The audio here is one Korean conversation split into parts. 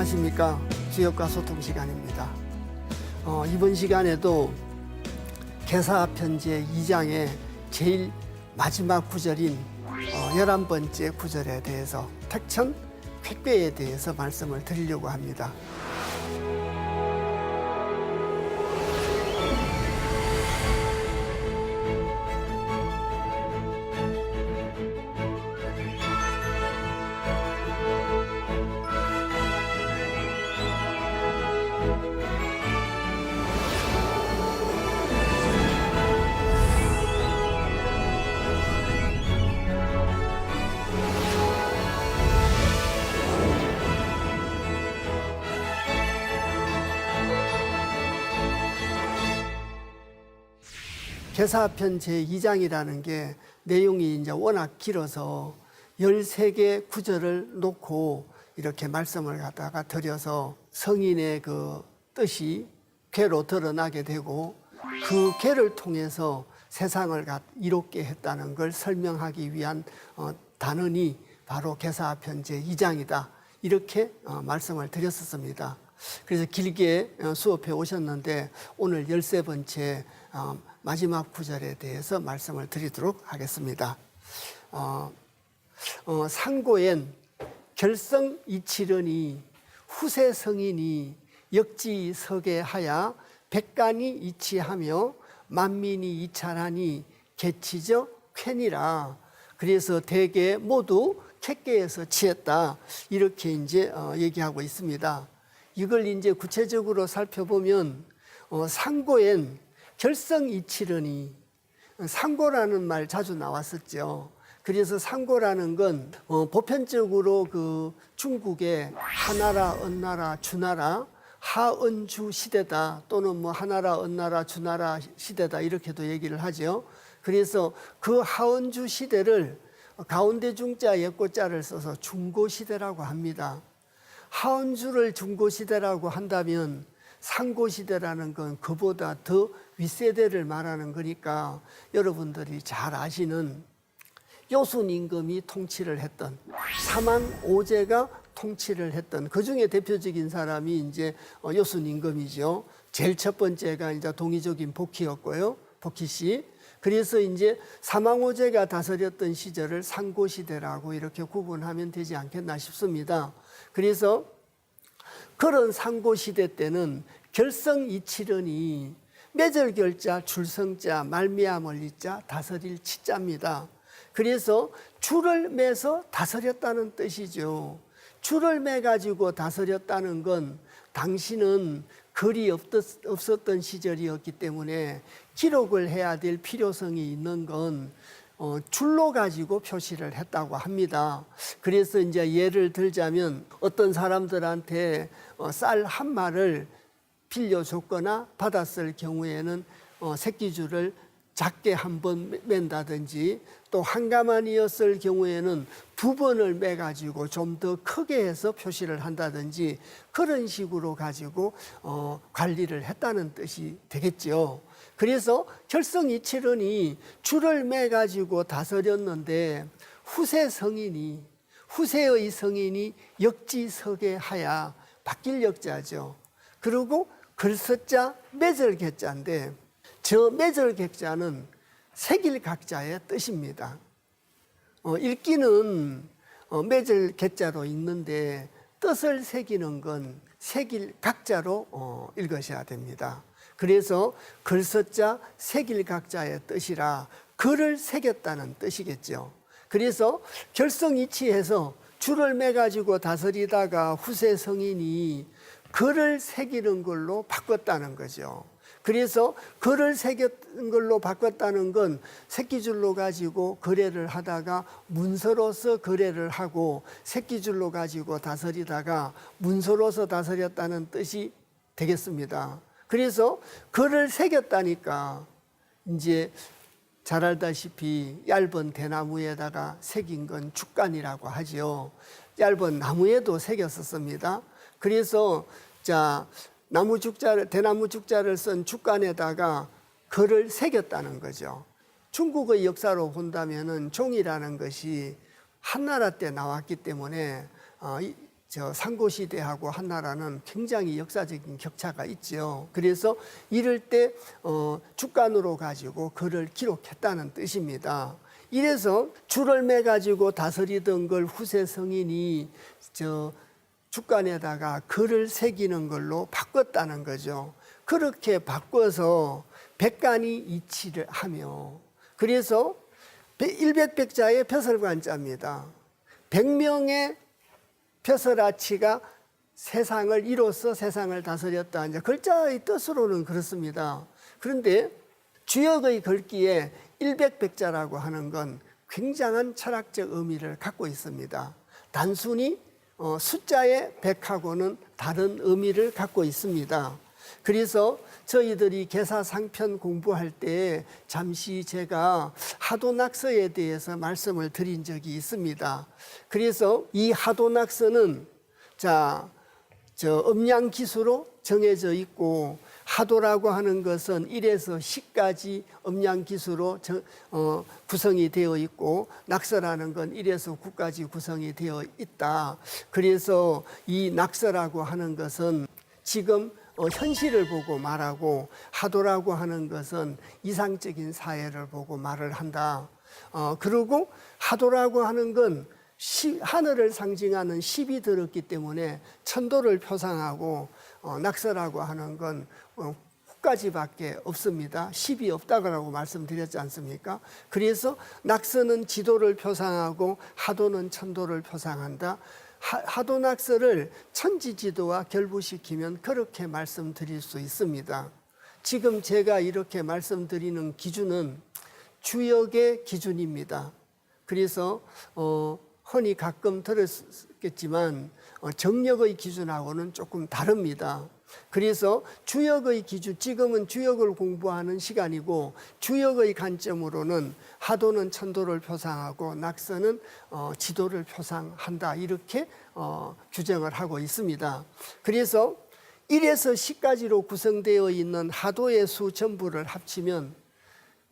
안녕하십니까. 주역과 소통 시간입니다. 이번 시간에도 계사편지의 2장의 제일 마지막 구절인 11번째 구절에 대해서 택천 쾌궤에 대해서 말씀을 드리려고 합니다. 계사편 제2장이라는 게 내용이 이제 워낙 길어서 13개 구절을 놓고 이렇게 말씀을 갖다가 드려서 성인의 그 뜻이 궤로 드러나게 되고 그 궤를 통해서 세상을 이롭게 했다는 걸 설명하기 위한 단원이 바로 계사편 제2장이다. 이렇게 말씀을 드렸었습니다. 그래서 길게 수업해 오셨는데 오늘 13번째 마지막 구절에 대해서 말씀을 드리도록 하겠습니다. 상고엔 결성 이치르니 후세 성인이 역지서계하야 백간이 이치하며 만민이 이찰하니 개치저 쾌니라. 그래서 대개 모두 쾌궤에서 치했다. 이렇게 이제 얘기하고 있습니다. 이걸 이제 구체적으로 살펴보면 상고엔 결성 이치르니, 상고라는 말 자주 나왔었죠. 그래서 상고라는 건 보편적으로 그 중국의 하나라, 은나라, 주나라, 하은주 시대다 또는 뭐 하나라, 은나라, 주나라 시대다 이렇게도 얘기를 하죠. 그래서 그 하은주 시대를 가운데 중자 옛고자를 써서 중고시대라고 합니다. 하은주를 중고시대라고 한다면 상고시대라는 건 그보다 더 윗세대를 말하는 거니까 여러분들이 잘 아시는 요순 임금이 통치를 했던 사망 오제가 통치를 했던 그 중에 대표적인 사람이 이제 요순 임금이죠. 제일 첫 번째가 이제 동이족인 복희였고요. 복희 씨. 그래서 이제 사망 오제가 다스렸던 시절을 상고시대라고 이렇게 구분하면 되지 않겠나 싶습니다. 그래서 그런 상고시대 때는 결성 이치르니 매절결자, 줄성자, 말미암을 이자, 다스릴 치자입니다. 그래서 줄을 매서 다스렸다는 뜻이죠. 줄을 매가지고 다스렸다는 건 당시는 글이 없었던 시절이었기 때문에 기록을 해야 될 필요성이 있는 건 줄로 가지고 표시를 했다고 합니다. 그래서 이제 예를 들자면 어떤 사람들한테 쌀 한 마를 빌려줬거나 받았을 경우에는 새끼줄을 작게 한 번 맨다든지 또 한 가만이었을 경우에는 2번을 매가지고 좀 더 크게 해서 표시를 한다든지 그런 식으로 가지고 관리를 했다는 뜻이 되겠죠. 그래서 결성 이치르니 줄을 매가지고 다스렸는데 후세의 성인이 역지서계하야 바뀔 역자죠. 그리고 글서자 매절객자인데 저 매절객자는 색일각자의 뜻입니다. 읽기는 매절객자로 읽는데 뜻을 새기는 건 색일각자로 읽으셔야 됩니다. 그래서 글서자 색일각자의 뜻이라 글을 새겼다는 뜻이겠죠. 그래서 결성이치해서 줄을 매가지고 다스리다가 후세 성인이 글을 새기는 걸로 바꿨다는 거죠. 그래서 글을 새긴 걸로 바꿨다는 건 새끼줄로 가지고 거래를 하다가 문서로서 거래를 하고 새끼줄로 가지고 다스리다가 문서로서 다스렸다는 뜻이 되겠습니다. 그래서 글을 새겼다니까 이제 잘 알다시피 얇은 대나무에다가 새긴 건 죽간이라고 하죠. 얇은 나무에도 새겼었습니다. 그래서 대나무 죽자를 쓴 죽간에다가 글을 새겼다는 거죠. 중국의 역사로 본다면은 종이라는 것이 한나라 때 나왔기 때문에 상고시대하고 한나라는 굉장히 역사적인 격차가 있죠. 그래서 이럴 때 주간으로 가지고 글을 기록했다는 뜻입니다. 이래서 줄을 매 가지고 다스리던 걸 후세 성인이 주간에다가 글을 새기는 걸로 바꿨다는 거죠. 그렇게 바꿔서 백간이 이치를 하며, 그래서 일백백자의 벼슬관자입니다. 100명의 벼슬아치가 세상을 이로써 세상을 다스렸다. 이제 글자의 뜻으로는 그렇습니다. 그런데 주역의 글귀에 일백백자라고 하는 건 굉장한 철학적 의미를 갖고 있습니다. 단순히 숫자의 100하고는 다른 의미를 갖고 있습니다. 그래서 저희들이 계사상편 공부할 때 잠시 제가 하도낙서에 대해서 말씀을 드린 적이 있습니다. 그래서 이 하도낙서는 음양기수로 정해져 있고, 하도라고 하는 것은 1에서 10까지 음양기수로 구성이 되어 있고, 낙서라는 건 1에서 9까지 구성이 되어 있다. 그래서 이 낙서라고 하는 것은 지금 현실을 보고 말하고, 하도라고 하는 것은 이상적인 사회를 보고 말을 한다. 그리고 하도라고 하는 건 하늘을 상징하는 10이 들었기 때문에 천도를 표상하고, 낙서라고 하는 건 9가지밖에 없습니다. 10이 없다고 말씀드렸지 않습니까? 그래서 낙서는 지도를 표상하고 하도는 천도를 표상한다. 하도낙서를 천지지도와 결부시키면 그렇게 말씀드릴 수 있습니다. 지금 제가 이렇게 말씀드리는 기준은 주역의 기준입니다. 그래서 흔히 가끔 들었겠지만 정력의 기준하고는 조금 다릅니다. 그래서 주역의 기준, 지금은 주역을 공부하는 시간이고, 주역의 관점으로는 하도는 천도를 표상하고 낙서는 지도를 표상한다, 이렇게 규정을 하고 있습니다. 그래서 1에서 10까지로 구성되어 있는 하도의 수 전부를 합치면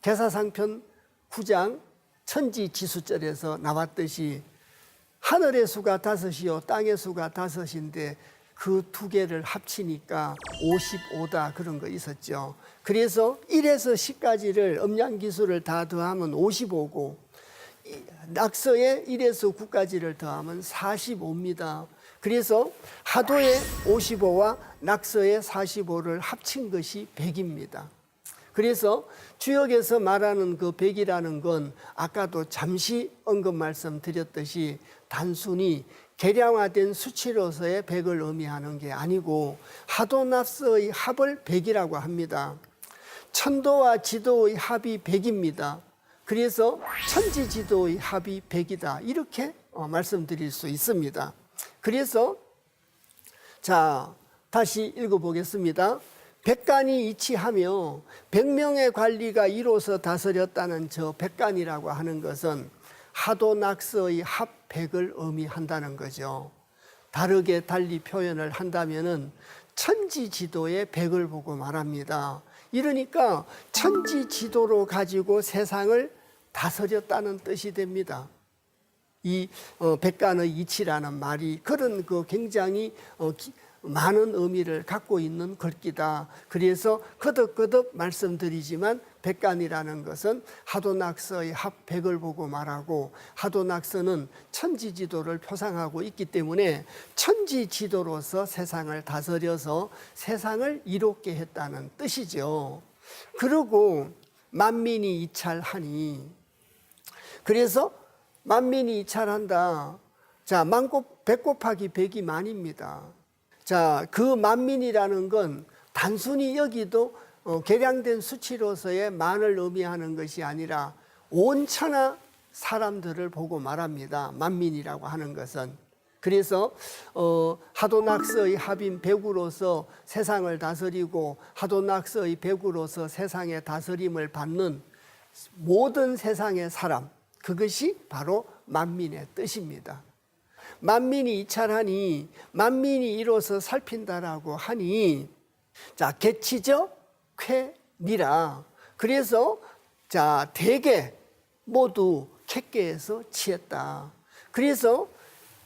계사상편 9장 천지지수절에서 나왔듯이 하늘의 수가 5이요 땅의 수가 5인데 그 두 개를 합치니까 55다, 그런 거 있었죠. 그래서 1에서 10까지를 음양기수를 다 더하면 55고, 낙서에 1에서 9까지를 더하면 45입니다. 그래서 하도의 55와 낙서의 45를 합친 것이 100입니다. 그래서 주역에서 말하는 그 100이라는 건 아까도 잠시 언급 말씀드렸듯이 단순히 계량화된 수치로서의 100을 의미하는 게 아니고, 하도낙서의 합을 100이라고 합니다. 천도와 지도의 합이 100입니다. 그래서 천지지도의 합이 100이다, 이렇게 말씀드릴 수 있습니다. 그래서 다시 읽어보겠습니다. 백간이 이치하며 100명의 관리가 이로써 다스렸다는 저 백간이라고 하는 것은 하도낙서의 합 100을 의미한다는 거죠. 다르게 달리 표현을 한다면은 천지지도의 100을 보고 말합니다. 이러니까 천지지도로 가지고 세상을 다스렸다는 뜻이 됩니다. 이 백간의 이치라는 말이 그런 굉장히 많은 의미를 갖고 있는 글귀다. 그래서 거듭거듭 말씀드리지만 백간이라는 것은 하도낙서의 합 100을 보고 말하고, 하도낙서는 천지지도를 표상하고 있기 때문에 천지지도로서 세상을 다스려서 세상을 이롭게 했다는 뜻이죠. 그리고 만민이 이찰하니, 그래서 만민이 이찰한다. 백 곱하기 100이 만입니다. 그 만민이라는 건 단순히 여기도 계량된 수치로서의 만을 의미하는 것이 아니라 온천하 사람들을 보고 말합니다. 만민이라고 하는 것은. 그래서 하도낙서의 합인 100으로서 세상을 다스리고, 하도낙서의 100으로서 세상의 다스림을 받는 모든 세상의 사람, 그것이 바로 만민의 뜻입니다. 만민이 이찰하니, 만민이 이로써 살핀다라고 하니, 개치저 쾌니라. 그래서 대개 모두 객계에서 치했다. 그래서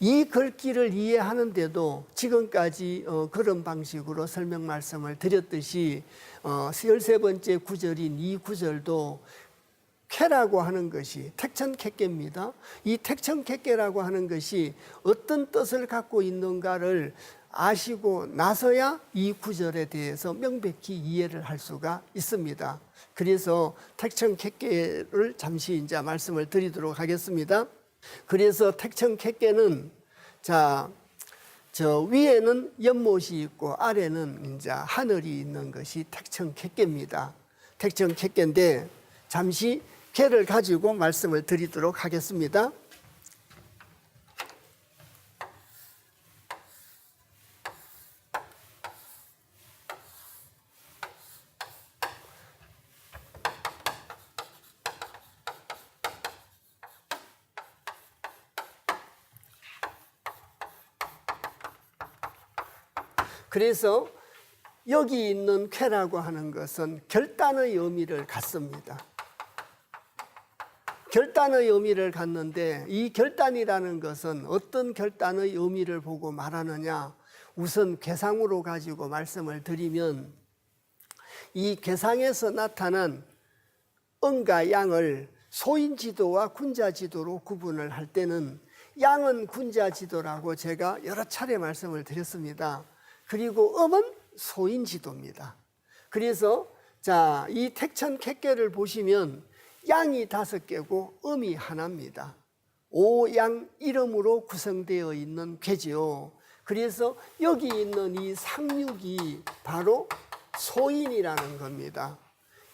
이 글귀를 이해하는데도 지금까지 그런 방식으로 설명 말씀을 드렸듯이 13번째 구절인 이 구절도 쾌라고 하는 것이 택천캣괴입니다. 이 택천캣괴라고 하는 것이 어떤 뜻을 갖고 있는가를 아시고 나서야 이 구절에 대해서 명백히 이해를 할 수가 있습니다. 그래서 택천캣괴를 잠시 이제 말씀을 드리도록 하겠습니다. 그래서 택천캣괴는 저 위에는 연못이 있고 아래는 이제 하늘이 있는 것이 택천캣괴입니다. 택천캣괴인데 잠시 쾌를 가지고 말씀을 드리도록 하겠습니다. 그래서 여기 있는 쾌라고 하는 것은 결단의 의미를 갖습니다. 결단의 의미를 갖는데 이 결단이라는 것은 어떤 결단의 의미를 보고 말하느냐, 우선 괴상으로 가지고 말씀을 드리면 이 괴상에서 나타난 응과 양을 소인지도와 군자지도로 구분을 할 때는 양은 군자지도라고 제가 여러 차례 말씀을 드렸습니다. 그리고 음은 소인지도입니다. 그래서 이 택천캣괴를 보시면 양이 5개고 음이 하나입니다. 오양 이름으로 구성되어 있는 괴지요. 그래서 여기 있는 이 상육이 바로 소인이라는 겁니다.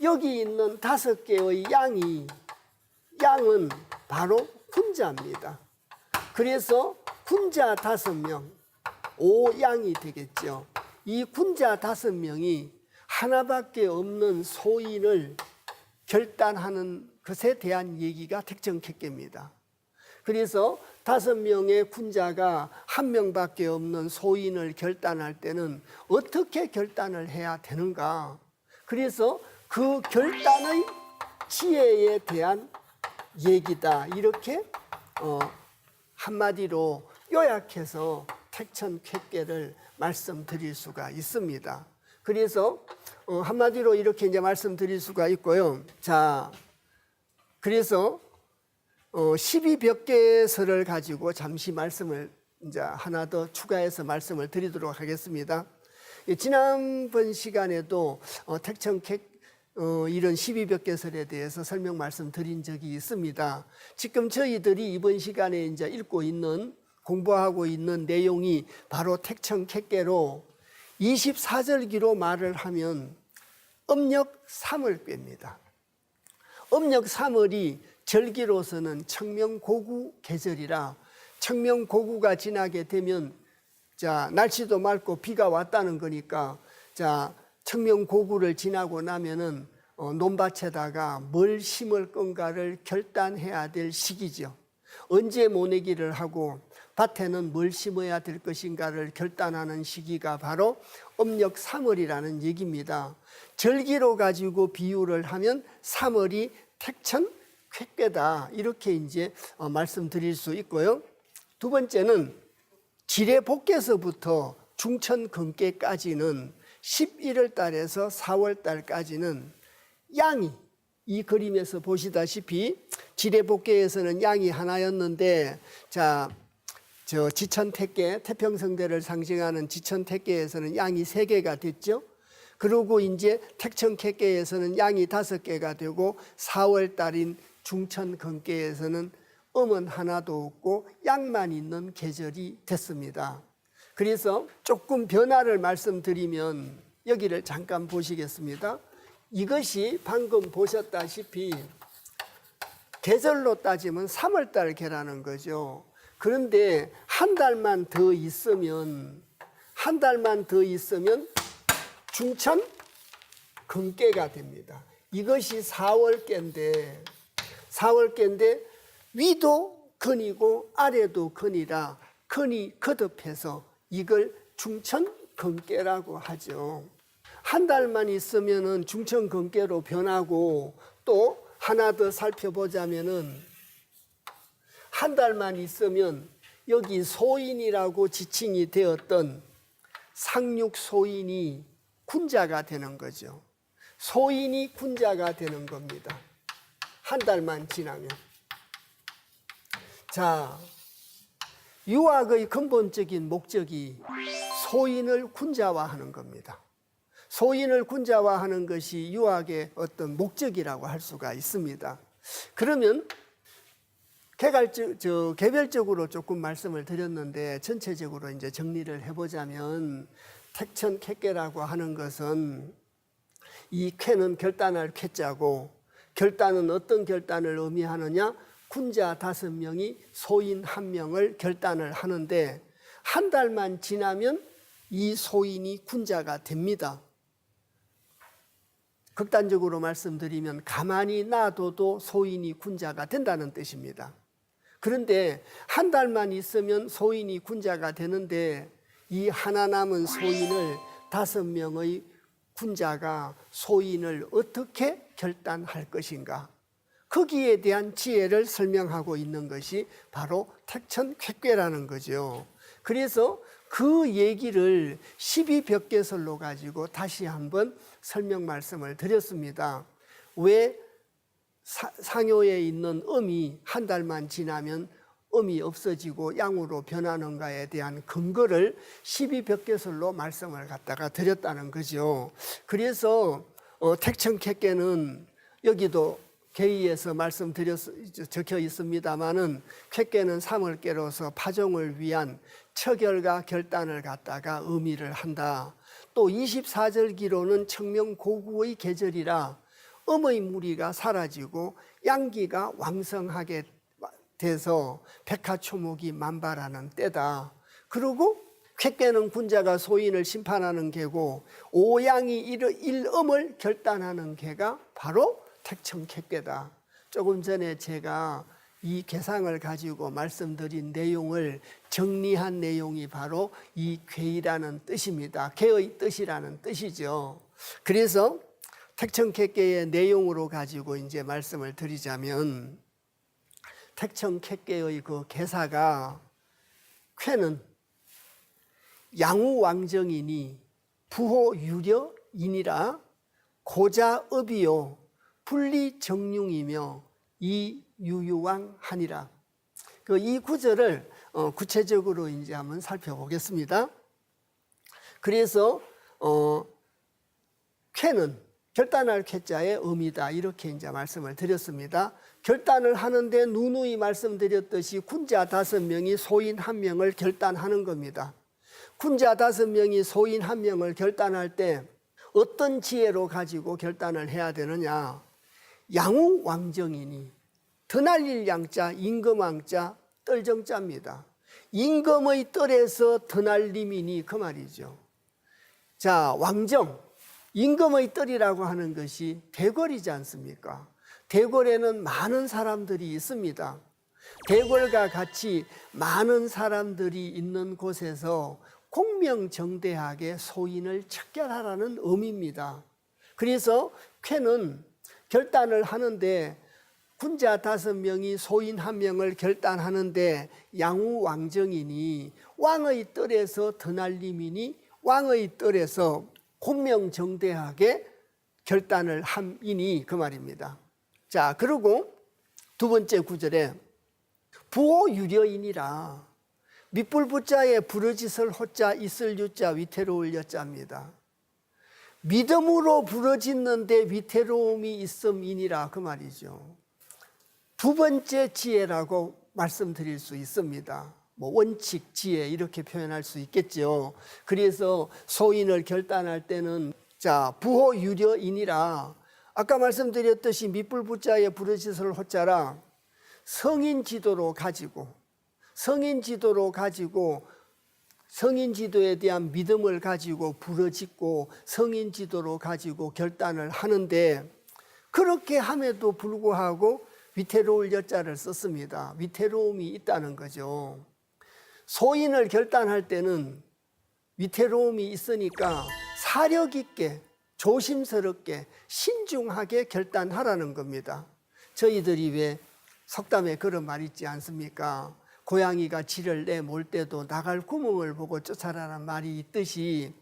여기 있는 5개의 양은 바로 군자입니다. 그래서 군자 5명, 오양이 되겠죠. 이 군자 5명이 하나밖에 없는 소인을 결단하는 것에 대한 얘기가 택천캣괴입니다. 그래서 5명의 군자가 1명밖에 없는 소인을 결단할 때는 어떻게 결단을 해야 되는가? 그래서 그 결단의 지혜에 대한 얘기다. 이렇게 한마디로 요약해서 택천캣괴를 말씀드릴 수가 있습니다. 그래서 한마디로 이렇게 이제 말씀드릴 수가 있고요. 그래서 12벽계설을 가지고 잠시 말씀을 이제 하나 더 추가해서 말씀을 드리도록 하겠습니다. 지난번 시간에도 이런 12벽계설에 대해서 설명 말씀드린 적이 있습니다. 지금 저희들이 이번 시간에 이제 읽고 있는 공부하고 있는 내용이 바로 택천캣괴로 24절기로 말을 하면 음력 3월께입니다. 음력 3월이 절기로서는 청명고구 계절이라 청명고구가 지나게 되면 날씨도 맑고 비가 왔다는 거니까 청명고구를 지나고 나면은 논밭에다가 뭘 심을 건가를 결단해야 될 시기죠. 언제 모내기를 하고 밭에는 뭘 심어야 될 것인가를 결단하는 시기가 바로 음력 3월이라는 얘기입니다. 절기로 가지고 비유를 하면 3월이 택천캣괴다. 이렇게 이제 말씀드릴 수 있고요. 두 번째는 지레복개서부터 중천근깨까지는 11월 달에서 4월 달까지는 양이, 이 그림에서 보시다시피 지레복개에서는 양이 하나였는데 지천택괴, 태평성대를 상징하는 지천택괴에서는 양이 3개가 됐죠. 그리고 이제 택천캣괴에서는 양이 5개가 되고 4월 달인 중천근깨에서는 음은 하나도 없고 양만 있는 계절이 됐습니다. 그래서 조금 변화를 말씀드리면 여기를 잠깐 보시겠습니다. 이것이 방금 보셨다시피 계절로 따지면 3월 달 개라는 거죠. 그런데 한 달만 더 있으면 중천근깨가 됩니다. 이것이 4월께인데 위도 근이고 아래도 근이라 근이 거듭해서 이걸 중천근깨라고 하죠. 한 달만 있으면은 중천근깨로 변하고, 또 하나 더 살펴보자면은 한 달만 있으면 여기 소인이라고 지칭이 되었던 상륙 소인이 군자가 되는 거죠. 소인이 군자가 되는 겁니다. 한 달만 지나면. 자, 유학의 근본적인 목적이 소인을 군자화하는 겁니다. 소인을 군자화하는 것이 유학의 어떤 목적이라고 할 수가 있습니다. 그러면 개별적으로 조금 말씀을 드렸는데 전체적으로 이제 정리를 해보자면 택천캣괴라고 하는 것은 이 쾌는 결단할 쾌자고 결단은 어떤 결단을 의미하느냐? 군자 5명이 소인 1명을 결단을 하는데 한 달만 지나면 이 소인이 군자가 됩니다. 극단적으로 말씀드리면 가만히 놔둬도 소인이 군자가 된다는 뜻입니다. 그런데 한 달만 있으면 소인이 군자가 되는데 이 하나 남은 소인을 5명의 군자가 소인을 어떻게 결단할 것인가? 거기에 대한 지혜를 설명하고 있는 것이 바로 택천캣괴라는 거죠. 그래서 그 얘기를 12벽계설로 가지고 다시 한번 설명 말씀을 드렸습니다. 왜 상효에 있는 음이 한 달만 지나면 음이 없어지고 양으로 변하는가에 대한 근거를 12벽계설로 말씀을 갖다가 드렸다는 거죠. 그래서 택천캣괴는 여기도 계의에서 적혀 있습니다마는 캣괴는 삼을깨로서 파종을 위한 처결과 결단을 갖다가 의미를 한다. 또 24절기로는 청명고구의 계절이라 음의 무리가 사라지고 양기가 왕성하게 돼서 백화초목이 만발하는 때다. 그리고 캣괴는 군자가 소인을 심판하는 개고 오양이 일음을 결단하는 개가 바로 택천캣괴다. 조금 전에 제가 이 개상을 가지고 말씀드린 내용을 정리한 내용이 바로 이 괴이라는 뜻입니다. 개의 뜻이라는 뜻이죠. 그래서 택천캣괴의 내용으로 가지고 이제 말씀을 드리자면 택천캣괴의 그 개사가 쾌는 양우왕정이니 부호유려이니라 고자업이요 분리정융이며 이유유왕하니라. 이 구절을 구체적으로 이제 한번 살펴보겠습니다. 그래서 쾌는 결단할 쾌자의 의미다 이렇게 이제 말씀을 드렸습니다. 결단을 하는데 누누이 말씀드렸듯이 군자 5명이 소인 1명을 결단하는 겁니다. 군자 5명이 소인 1명을 결단할 때 어떤 지혜로 가지고 결단을 해야 되느냐? 양우왕정이니 드날릴 양자 임금왕자 뜰정자입니다. 임금의 뜰에서 드날림이니 그 말이죠. 자, 왕정 임금의 뜰이라고 하는 것이 대궐이지 않습니까? 대궐에는 많은 사람들이 있습니다. 대궐과 같이 많은 사람들이 있는 곳에서 공명정대하게 소인을 척결하라는 의미입니다. 그래서 쾌는 결단을 하는데 군자 5명이 소인 1명을 결단하는데 양우왕정이니 왕의 뜰에서 드날림이니 왕의 뜰에서 공명정대하게 결단을 함이니 그 말입니다. 자, 그리고 두 번째 구절에 부호유려이니라 밑불부자에 부르짖을 호자 있을 유자 위태로울 여자입니다. 믿음으로 부르짖는데 위태로움이 있음이니라 그 말이죠. 두 번째 지혜라고 말씀드릴 수 있습니다. 원칙, 지혜 이렇게 표현할 수 있겠죠. 그래서 소인을 결단할 때는 부호유려이니라 아까 말씀드렸듯이 밑불부자에 부르짖을 호자라 성인 지도로 가지고 성인 지도에 대한 믿음을 가지고 부르짖고 성인 지도로 가지고 결단을 하는데 그렇게 함에도 불구하고 위태로울 여자를 썼습니다. 위태로움이 있다는 거죠. 소인을 결단할 때는 위태로움이 있으니까 사력 있게 조심스럽게 신중하게 결단하라는 겁니다. 저희들이 왜 석담에 그런 말 있지 않습니까? 고양이가 쥐를 내몰 때도 나갈 구멍을 보고 쫓아라는 말이 있듯이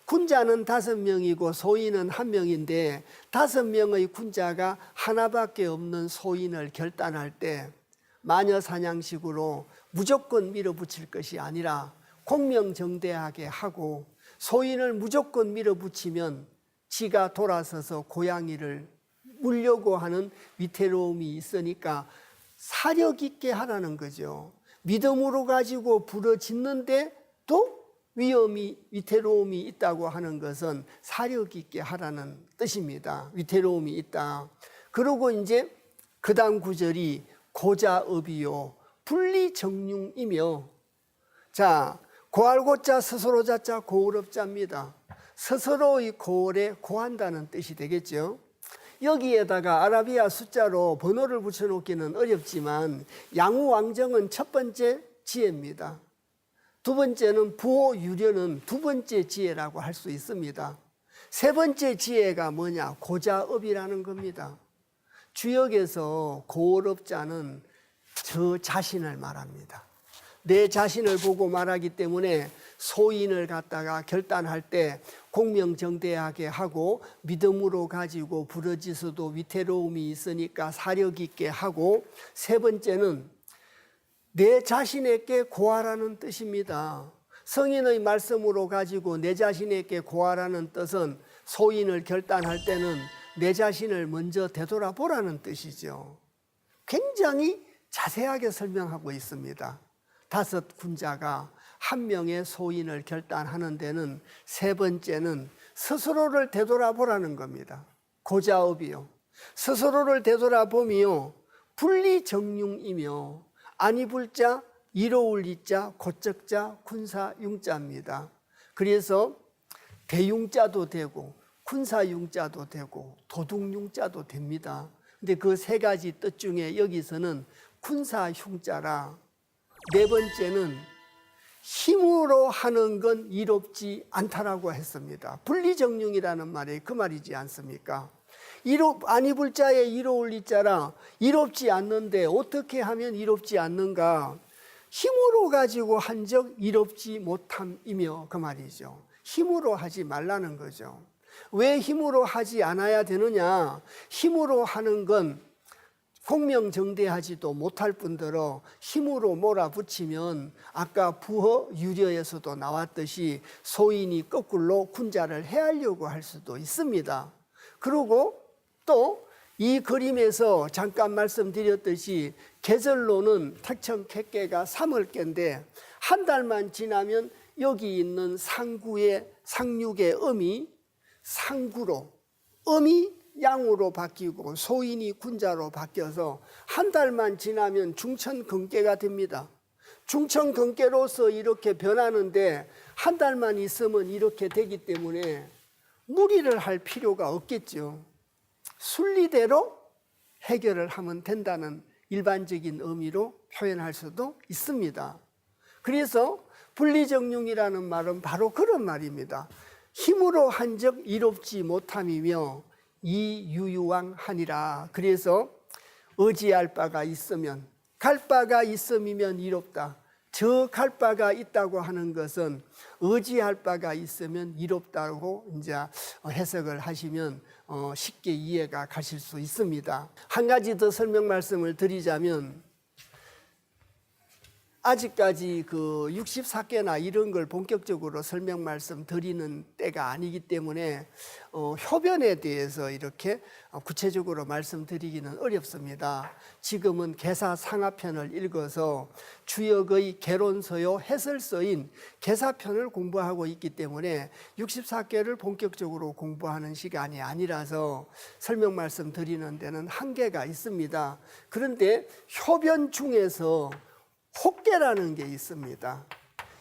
군자는 5명이고 소인은 1명인데 5명의 군자가 하나밖에 없는 소인을 결단할 때 마녀 사냥식으로 무조건 밀어붙일 것이 아니라 공명정대하게 하고 소인을 무조건 밀어붙이면 지가 돌아서서 고양이를 물려고 하는 위태로움이 있으니까 사력 있게 하라는 거죠. 믿음으로 가지고 부러짓는데 또 위태로움이 있다고 하는 것은 사력 있게 하라는 뜻입니다. 위태로움이 있다. 그리고 이제 그 다음 구절이 고자업이요 분리정융이며, 자, 고할고자 스스로자자 고을업자입니다. 스스로의 고을에 고한다는 뜻이 되겠죠. 여기에다가 아라비아 숫자로 번호를 붙여놓기는 어렵지만 양우왕정은 첫 번째 지혜입니다. 두 번째는 부호유려는 두 번째 지혜라고 할 수 있습니다. 세 번째 지혜가 뭐냐? 고자업이라는 겁니다. 주역에서 고을업자는 저 자신을 말합니다. 내 자신을 보고 말하기 때문에 소인을 갖다가 결단할 때 공명정대하게 하고 믿음으로 가지고 부러지서도 위태로움이 있으니까 사력 있게 하고, 세 번째는 내 자신에게 고하라는 뜻입니다. 성인의 말씀으로 가지고 내 자신에게 고하라는 뜻은 소인을 결단할 때는 내 자신을 먼저 되돌아보라는 뜻이죠. 굉장히 자세하게 설명하고 있습니다. 5 군자가 1명의 소인을 결단하는 데는 세 번째는 스스로를 되돌아보라는 겁니다. 고자업이요 스스로를 되돌아보며 분리정융이며, 아니불자 이로울 이자 고적자 군사융자입니다. 그래서 대융자도 되고 군사융자도 되고 도둑융자도 됩니다. 근데 그 세 가지 뜻 중에 여기서는 군사흉자라, 네 번째는 힘으로 하는 건 이롭지 않다라고 했습니다. 분리정융이라는 말이 그 말이지 않습니까? 아니불 자에 이로울 이자라, 이롭지 않는데 어떻게 하면 이롭지 않는가? 힘으로 가지고 한 적 이롭지 못함이며 그 말이죠. 힘으로 하지 말라는 거죠. 왜 힘으로 하지 않아야 되느냐? 힘으로 하는 건 공명정대하지도 못할 뿐더러 힘으로 몰아붙이면 아까 부허 유려에서도 나왔듯이 소인이 거꾸로 군자를 해하려고 할 수도 있습니다. 그리고 또 이 그림에서 잠깐 말씀드렸듯이 계절로는 택천객계가 3월께인데 한 달만 지나면 여기 있는 상육의 음이 상구로, 음이 양으로 바뀌고 소인이 군자로 바뀌어서 한 달만 지나면 중천근계가 됩니다. 중천근계로서 이렇게 변하는데 한 달만 있으면 이렇게 되기 때문에 무리를 할 필요가 없겠죠. 순리대로 해결을 하면 된다는 일반적인 의미로 표현할 수도 있습니다. 그래서 분리정융이라는 말은 바로 그런 말입니다. 힘으로 한 적 이롭지 못함이며 이유유왕하니라. 그래서 의지할 바가 있으면, 갈 바가 있음이면 이롭다. 저 갈 바가 있다고 하는 것은 의지할 바가 있으면 이롭다고 이제 해석을 하시면 쉽게 이해가 가실 수 있습니다. 한 가지 더 설명 말씀을 드리자면, 아직까지 그 64개나 이런 걸 본격적으로 설명 말씀 드리는 때가 아니기 때문에 효변에 대해서 이렇게 구체적으로 말씀드리기는 어렵습니다. 지금은 계사상하편을 읽어서 주역의 개론서요 해설서인 계사편을 공부하고 있기 때문에 64개를 본격적으로 공부하는 시간이 아니라서 설명 말씀 드리는 데는 한계가 있습니다. 그런데 효변 중에서 혹계라는 게 있습니다.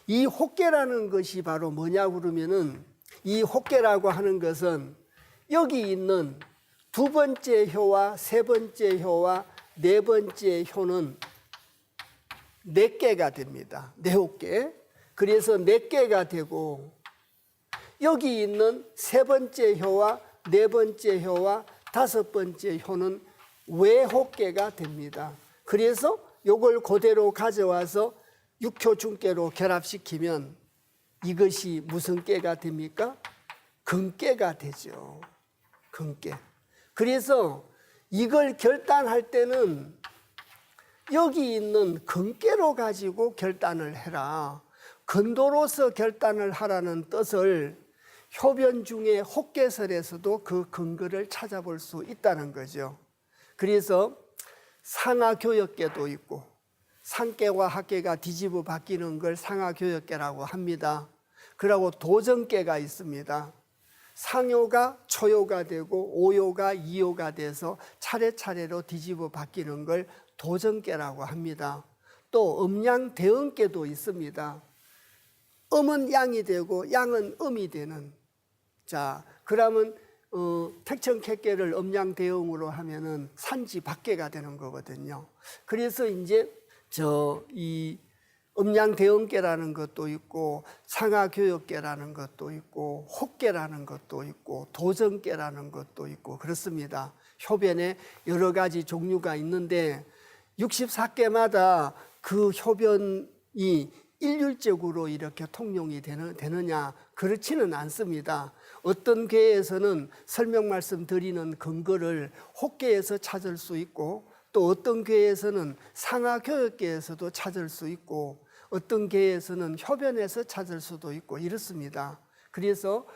이 혹계라는 것이 바로 뭐냐고 그러면은, 이 혹계라고 하는 것은 여기 있는 두 번째 효와 세 번째 효와 네 번째 효는 4개가 됩니다. 4혹계. 그래서 4개가 되고, 여기 있는 세 번째 효와 네 번째 효와 5번째 효는 외혹계가 됩니다. 그래서 요걸 그대로 가져와서 육효 중깨로 결합시키면 이것이 무슨 깨가 됩니까? 금깨가 되죠. 금깨. 그래서 이걸 결단할 때는 여기 있는 금깨로 가지고 결단을 해라. 근도로서 결단을 하라는 뜻을 효변 중에 혹개설에서도 그 근거를 찾아볼 수 있다는 거죠. 그래서 상하교역계도 있고 상계와 학계가 뒤집어 바뀌는 걸 상하교역계라고 합니다. 그리고 도정계가 있습니다. 상요가 초요가 되고 오요가 이요가 돼서 차례차례로 뒤집어 바뀌는 걸 도정계라고 합니다. 또 음양 대응계도 있습니다. 음은 양이 되고 양은 음이 되는. 자, 그러면 택천객계를 음양 대응으로 하면은 산지 밖에가 되는 거거든요. 그래서 이제 이 음양 대응계라는 것도 있고 상하교역계라는 것도 있고 혹계라는 것도 있고 도정계라는 것도 있고 그렇습니다. 효변에 여러 가지 종류가 있는데 64계마다 그 효변이 일률적으로 이렇게 통용이 되느냐? 그렇지는 않습니다. 어떤 궤에서는 설명 말씀 드리는 근거를 혹계에서 찾을 수 있고 또 어떤 궤에서는 상하교역계에서도 찾을 수 있고 어떤 궤에서는 효변에서 찾을 수도 있고 이렇습니다. 그래서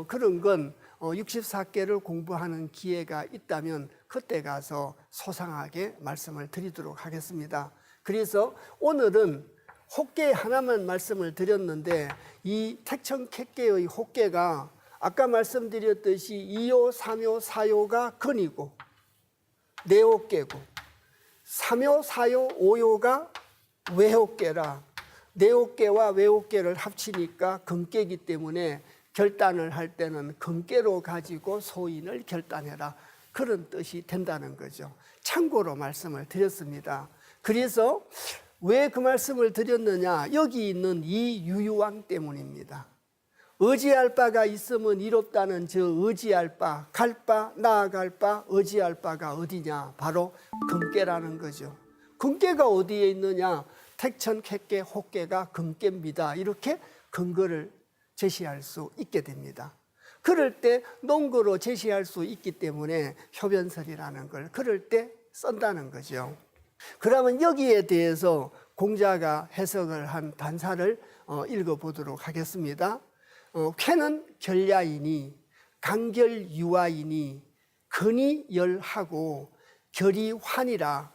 그런 건 64계를 공부하는 기회가 있다면 그때 가서 소상하게 말씀을 드리도록 하겠습니다. 그래서 오늘은 혹계 하나만 말씀을 드렸는데 이 택천객계의 혹계가 아까 말씀드렸듯이 2요, 3요, 4요가 근이고 내혹계고 3요, 4요, 5요가 외혹계라 내혹계와 외혹계를 합치니까 금계이기 때문에 결단을 할 때는 금계로 가지고 소인을 결단해라 그런 뜻이 된다는 거죠. 참고로 말씀을 드렸습니다. 그래서 왜 그 말씀을 드렸느냐? 여기 있는 이 유유왕 때문입니다. 의지할 바가 있으면 이롭다는 저 의지할 바, 갈 바, 나아갈 바, 의지할 바가 어디냐? 바로 금깨라는 거죠. 금깨가 어디에 있느냐? 택천객계, 혹계가 금깨입니다. 이렇게 근거를 제시할 수 있게 됩니다. 그럴 때 논거로 제시할 수 있기 때문에 효변설이라는 걸 그럴 때 쓴다는 거죠. 그러면 여기에 대해서 공자가 해석을 한 단사를 읽어보도록 하겠습니다. 쾌는 결야이니 강결유아이니 근이 열하고 결이 환이라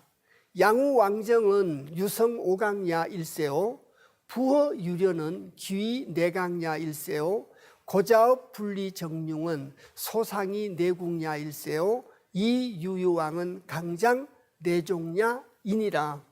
양우왕정은 유성오강야 일세오 부허유려는 귀내강야 일세오 고자업 분리정룡은 소상이 내국야 일세오 이유유왕은 강장 내종야이니라.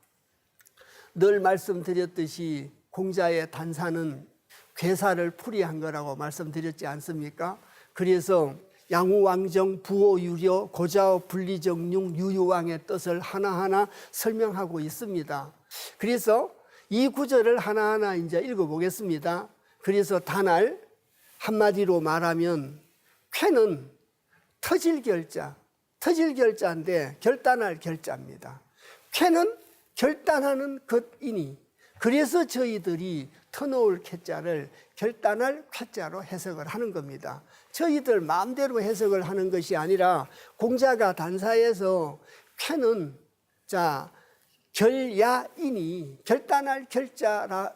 늘 말씀드렸듯이 공자의 단사는 괴사를 풀이한 거라고 말씀드렸지 않습니까? 그래서 양우왕정, 부호유려, 고자업 분리정룡, 유유왕의 뜻을 하나하나 설명하고 있습니다. 그래서 이 구절을 하나하나 이제 읽어보겠습니다. 그래서 단할 한마디로 말하면 쾌는 터질 결자인데 결단할 결자입니다. 쾌는 결단하는 것이니 그래서 저희들이 터놓을 쾌자를 결단할 쾌자로 해석을 하는 겁니다. 저희들 마음대로 해석을 하는 것이 아니라 공자가 단사에서 쾌는 결야이니 결단할 결자로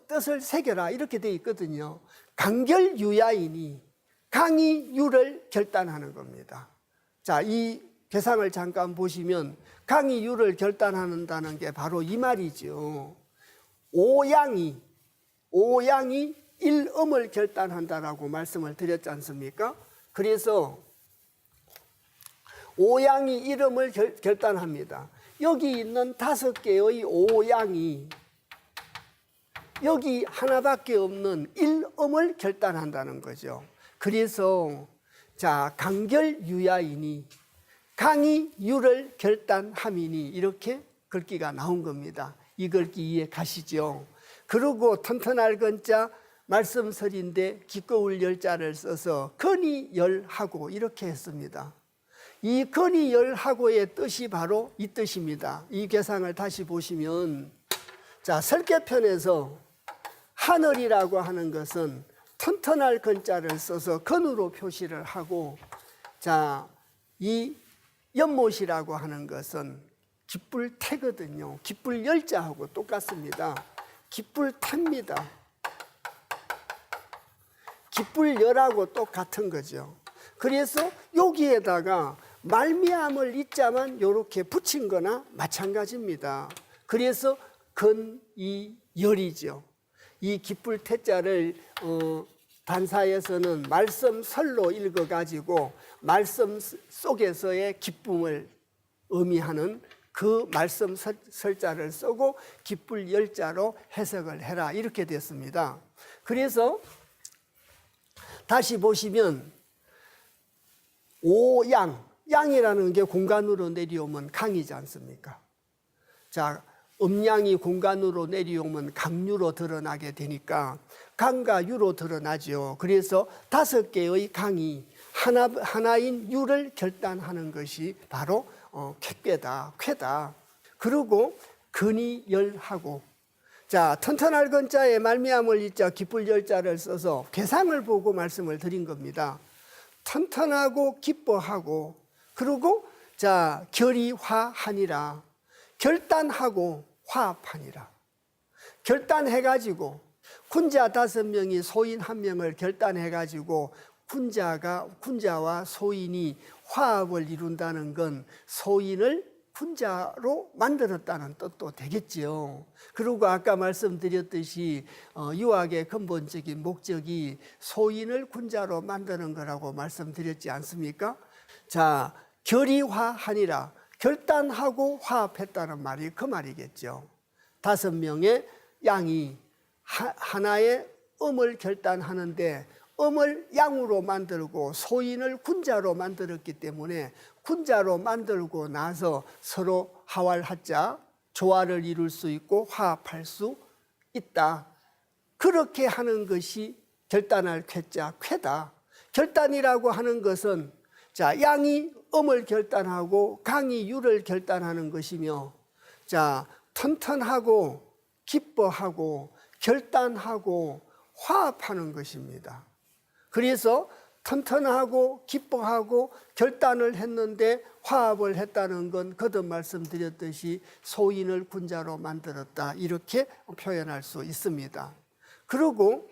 뜻을 새겨라 이렇게 되어 있거든요. 강결유야이니 강이 유를 결단하는 겁니다. 자, 이 개상을 잠깐 보시면 강이 유를 결단한다는 게 바로 이 말이죠. 오양이 일음을 결단한다라고 말씀을 드렸지 않습니까? 그래서 오양이 일음을 결단합니다. 여기 있는 5개의 오양이 여기 하나밖에 없는 일음을 결단한다는 거죠. 그래서 강결유야이니 강이 유를 결단함이니 이렇게 글귀가 나온 겁니다. 이 글귀 이해 가시죠? 그리고 튼튼할 건자 말씀설인데 기꺼울 열자를 써서 근이 열하고 이렇게 했습니다. 이 근이열하고의 뜻이 바로 이 뜻입니다. 이 괴상을 다시 보시면, 자, 설계편에서 하늘이라고 하는 것은 튼튼할 근자를 써서 근으로 표시를 하고, 자, 이 연못이라고 하는 것은 깃불태거든요. 깃불열자하고 똑같습니다. 깃불태입니다. 깃불열하고 똑같은 거죠. 그래서 여기에다가 말미암을 이자만 이렇게 붙인 거나 마찬가지입니다. 그래서 근이열이죠. 이 깃불태자를 단사에서는 말씀설로 읽어가지고 말씀 속에서의 기쁨을 의미하는 그 말씀설자를 쓰고 깃불열자로 해석을 해라, 이렇게 됐습니다. 그래서 다시 보시면 오양, 양이라는 게 공간으로 내려오면 강이지 않습니까? 자, 음양이 공간으로 내려오면 강유로 드러나게 되니까 강과 유로 드러나죠. 그래서 5개의 강이 하나인 유를 결단하는 것이 바로 쾌다. 그리고 근이 열하고, 자, 튼튼할 근자에 말미암을 이자 깃불열자를 써서 괴상을 보고 말씀을 드린 겁니다. 튼튼하고 기뻐하고, 그리고 자, 결의화하니라. 결단하고 화합하니라. 결단해가지고 군자 5명이 소인 1명을 결단해가지고 군자와 소인이 화합을 이룬다는 건 소인을 군자로 만들었다는 뜻도 되겠지요. 그리고 아까 말씀드렸듯이 유학의 근본적인 목적이 소인을 군자로 만드는 거라고 말씀드렸지 않습니까? 자, 결의화하니라. 결단하고 화합했다는 말이 그 말이겠죠. 5명의 양이 하나의 음을 결단하는데 음을 양으로 만들고 소인을 군자로 만들었기 때문에 군자로 만들고 나서 서로 하왈하자, 조화를 이룰 수 있고 화합할 수 있다. 그렇게 하는 것이 결단할 쾌자, 쾌다. 결단이라고 하는 것은, 자, 양이 음을 결단하고 강이 유를 결단하는 것이며, 자, 튼튼하고 기뻐하고 결단하고 화합하는 것입니다. 그래서 튼튼하고 기뻐하고 결단을 했는데 화합을 했다는 건 거듭 말씀드렸듯이 소인을 군자로 만들었다, 이렇게 표현할 수 있습니다. 그리고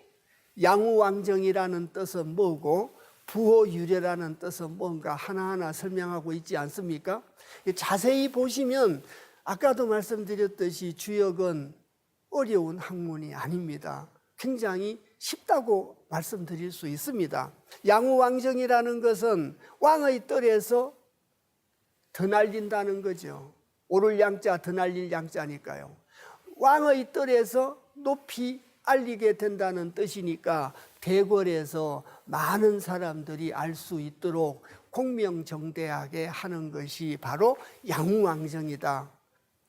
양우왕정이라는 뜻은 뭐고 부호유래라는 뜻은 뭔가 하나하나 설명하고 있지 않습니까? 자세히 보시면 아까도 말씀드렸듯이 주역은 어려운 학문이 아닙니다. 굉장히 쉽다고 말씀드릴 수 있습니다. 양우왕정이라는 것은 왕의 뜰에서 드날린다는 거죠. 오를 양자 드날릴 양자니까요. 왕의 뜰에서 높이 알리게 된다는 뜻이니까 대궐에서 많은 사람들이 알 수 있도록 공명정대하게 하는 것이 바로 양우왕정이다.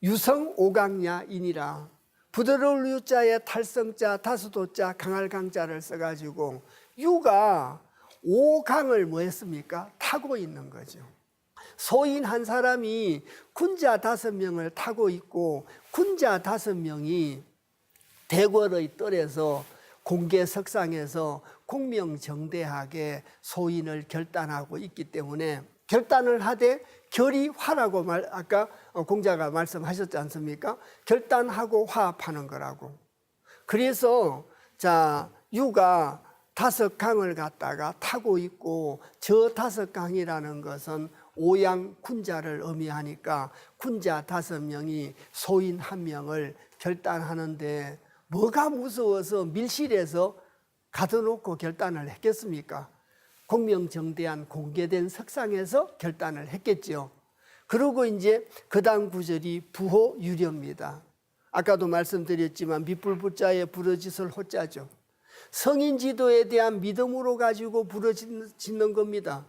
유성오강야인이라. 부드러울 유자에 탈성자, 다수도자, 강할 강자를 써가지고 유가 5강을 뭐 했습니까? 타고 있는 거죠. 소인 한 사람이 군자 5명을 타고 있고 군자 5명이 대궐의 뜰에서 공개석상에서 공명정대하게 소인을 결단하고 있기 때문에 결단을 하되 결의화라고 아까 공자가 말씀하셨지 않습니까? 결단하고 화합하는 거라고. 그래서 자, 유가 5강을 갖다가 타고 있고 저 5강이라는 것은 오양 군자를 의미하니까 군자 5명이 소인 1명을 결단하는데 뭐가 무서워서 밀실에서 가둬놓고 결단을 했겠습니까? 공명정대한 공개된 석상에서 결단을 했겠죠. 그리고 이제 그 다음 구절이 부호유려입니다. 아까도 말씀드렸지만 밑불부자에 부러짓을 호자죠. 성인 지도에 대한 믿음으로 가지고 부러짓는 겁니다.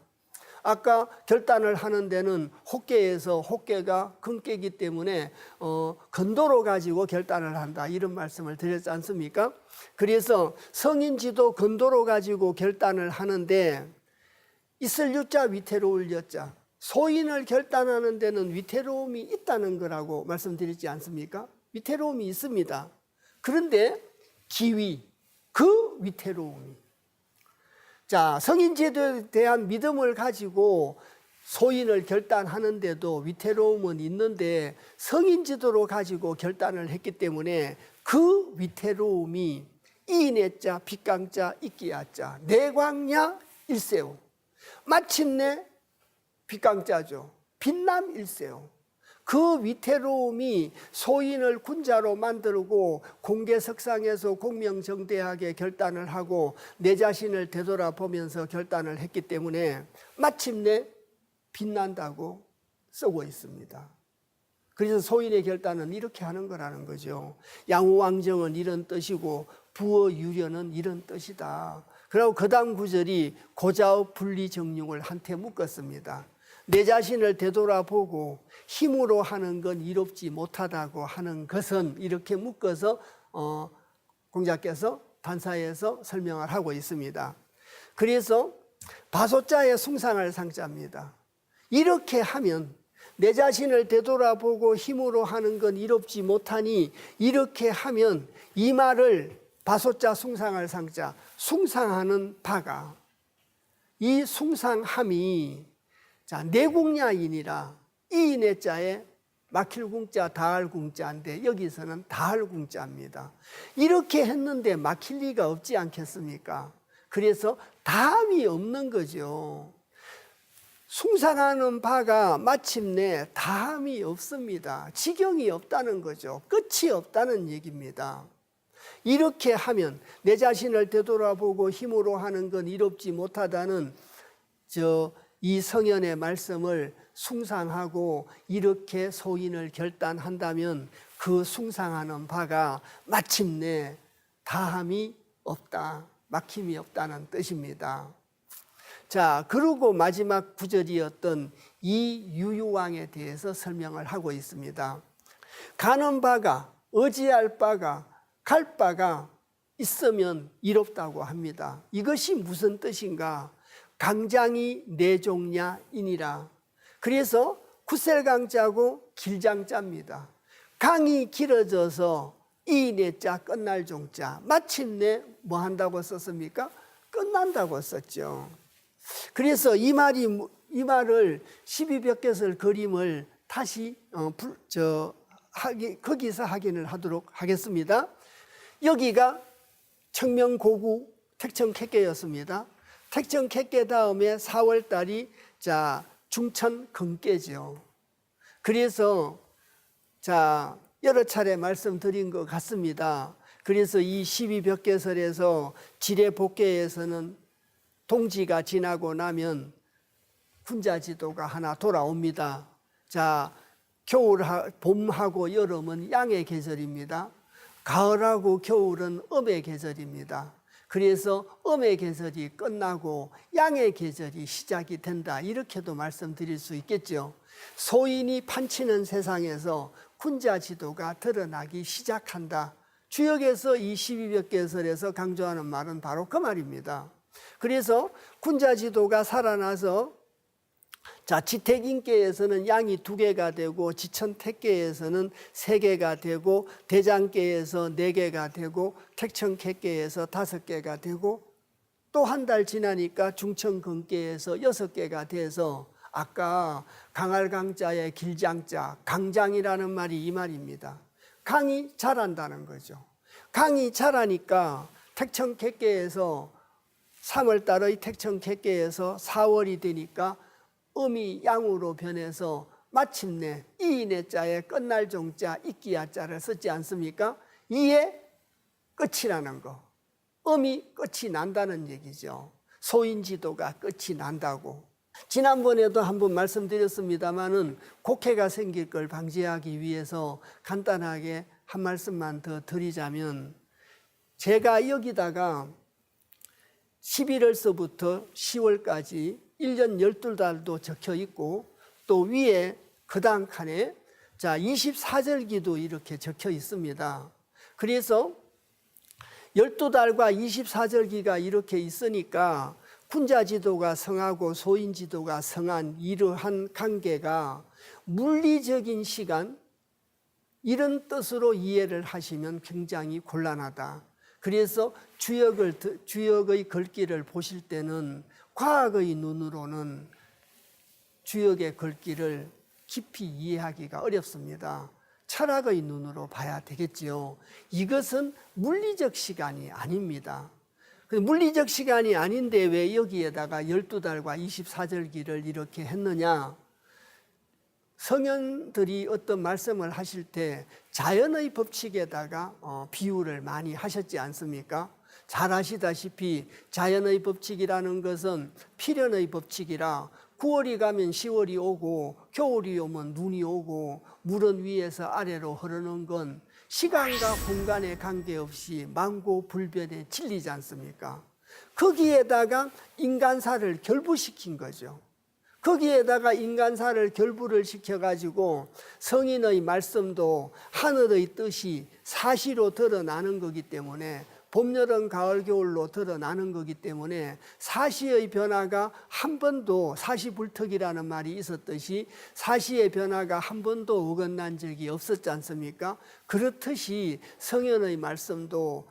아까 결단을 하는 데는 헛개에서 헛개가 금깨기 때문에 근도로 가지고 결단을 한다, 이런 말씀을 드렸지 않습니까? 그래서 성인지도 근도로 가지고 결단을 하는데 있을 유자 위태로울 여자, 소인을 결단하는 데는 위태로움이 있다는 거라고 말씀드리지 않습니까? 위태로움이 있습니다. 그런데 기위, 그 위태로움이. 자, 성인지도에 대한 믿음을 가지고 소인을 결단하는데도 위태로움은 있는데 성인지도로 가지고 결단을 했기 때문에 그 위태로움이 이내자, 빛강자, 이끼야자, 내광야, 일세오. 마침내 빛강자죠. 빛남 일세오. 그 위태로움이 소인을 군자로 만들고 공개석상에서 공명정대하게 결단을 하고 내 자신을 되돌아보면서 결단을 했기 때문에 마침내 빛난다고 쓰고 있습니다. 그래서 소인의 결단은 이렇게 하는 거라는 거죠. 양우왕정은 이런 뜻이고 부어유려는 이런 뜻이다. 그리고 그 다음 구절이 고자의 분리정융을 한테 묶었습니다. 내 자신을 되돌아보고 힘으로 하는 건 이롭지 못하다고 하는 것은 이렇게 묶어서 공자께서 단사에서 설명을 하고 있습니다. 그래서 바소자의 숭상할 상자입니다. 이렇게 하면 내 자신을 되돌아보고 힘으로 하는 건 이롭지 못하니 이렇게 하면 이 말을 바소자 숭상할 상자, 숭상하는 바가 이 숭상함이 자, 내궁야이니라 이내자에 막힐궁자, 다할궁자인데 여기서는 다할궁자입니다. 이렇게 했는데 막힐 리가 없지 않겠습니까? 그래서 다함이 없는 거죠. 숭상하는 바가 마침내 다함이 없습니다. 지경이 없다는 거죠. 끝이 없다는 얘기입니다. 이렇게 하면 내 자신을 되돌아보고 힘으로 하는 건 이롭지 못하다는 이 성현의 말씀을 숭상하고 이렇게 소인을 결단한다면 그 숭상하는 바가 마침내 다함이 없다, 막힘이 없다는 뜻입니다. 자, 그리고 마지막 구절이었던 이 유유왕에 대해서 설명을 하고 있습니다. 가는 바가, 의지할 바가, 갈 바가 있으면 이롭다고 합니다. 이것이 무슨 뜻인가? 강장이 내종야이니라. 그래서 구셀강자고 길장자입니다. 강이 길어져서 이내자 끝날 종자. 마침내 뭐 한다고 썼습니까? 끝난다고 썼죠. 그래서 이 말을 12벽개설 그림을 다시 거기서 확인을 하도록 하겠습니다. 여기가 청명고구 택천객계였습니다. 택천객계 다음에 4월 달이 중천근계죠. 그래서 여러 차례 말씀드린 것 같습니다. 그래서 이 12벽계설에서 지례복계에서는 동지가 지나고 나면 군자지도가 하나 돌아옵니다. 봄하고 여름은 양의 계절입니다. 가을하고 겨울은 음의 계절입니다. 그래서 음의 계절이 끝나고 양의 계절이 시작이 된다. 이렇게도 말씀드릴 수 있겠죠. 소인이 판치는 세상에서 군자지도가 드러나기 시작한다. 주역에서 이 12벽계설에서 강조하는 말은 바로 그 말입니다. 그래서 군자지도가 살아나서 지택인계에서는 양이 2개가 되고 지천택계에서는 3개가 되고 대장계에서 4개가 되고 택천객계에서 5개가 되고 또 한 달 지나니까 중천근계에서 6개가 돼서 아까 강할강자의 길장자, 강장이라는 말이 이 말입니다. 강이 자란다는 거죠. 강이 자라니까 택천객계에서 3월 달의 택천객계에서 4월이 되니까 음이 양으로 변해서 마침내 이내자에 끝날 종자 이끼야자를 썼지 않습니까? 이에 끝이라는 거. 음이 끝이 난다는 얘기죠. 소인지도가 끝이 난다고. 지난번에도 한번 말씀드렸습니다마는 곡해가 생길 걸 방지하기 위해서 간단하게 한 말씀만 더 드리자면 제가 여기다가 11월서부터 10월까지 1년 12달도 적혀 있고 또 위에 그 다음 칸에 24절기도 이렇게 적혀 있습니다. 그래서 12달과 24절기가 이렇게 있으니까 군자지도가 성하고 소인지도가 성한 이러한 관계가 물리적인 시간, 이런 뜻으로 이해를 하시면 굉장히 곤란하다. 그래서 주역의 글귀를 보실 때는 과학의 눈으로는 주역의 글귀를 깊이 이해하기가 어렵습니다. 철학의 눈으로 봐야 되겠지요. 이것은 물리적 시간이 아닙니다. 물리적 시간이 아닌데 왜 여기에다가 12달과 24절기를 이렇게 했느냐? 성현들이 어떤 말씀을 하실 때 자연의 법칙에다가 비유를 많이 하셨지 않습니까? 잘 아시다시피 자연의 법칙이라는 것은 필연의 법칙이라 9월이 가면 10월이 오고 겨울이 오면 눈이 오고 물은 위에서 아래로 흐르는 건 시간과 공간에 관계없이 만고불변의 진리지 않습니까? 거기에다가 인간사를 결부시킨 거죠. 거기에다가 인간사를 결부를 시켜가지고 성인의 말씀도 하늘의 뜻이 사시로 드러나는 거기 때문에 봄, 여름, 가을, 겨울로 드러나는 거기 때문에 사시의 변화가 한 번도 사시불특이라는 말이 있었듯이 사시의 변화가 한 번도 어긋난 적이 없었지 않습니까? 그렇듯이 성현의 말씀도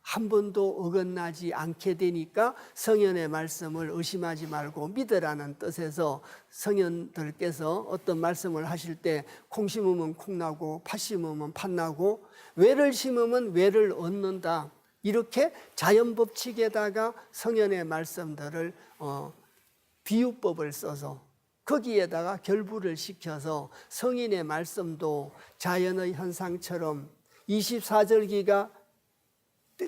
한 번도 어긋나지 않게 되니까 성현의 말씀을 의심하지 말고 믿으라는 뜻에서 성현들께서 어떤 말씀을 하실 때 콩 심으면 콩 나고 팥 심으면 팥 나고 외를 심으면 외를 얻는다. 이렇게 자연법칙에다가 성현의 말씀들을 비유법을 써서 거기에다가 결부를 시켜서 성인의 말씀도 자연의 현상처럼 24절기가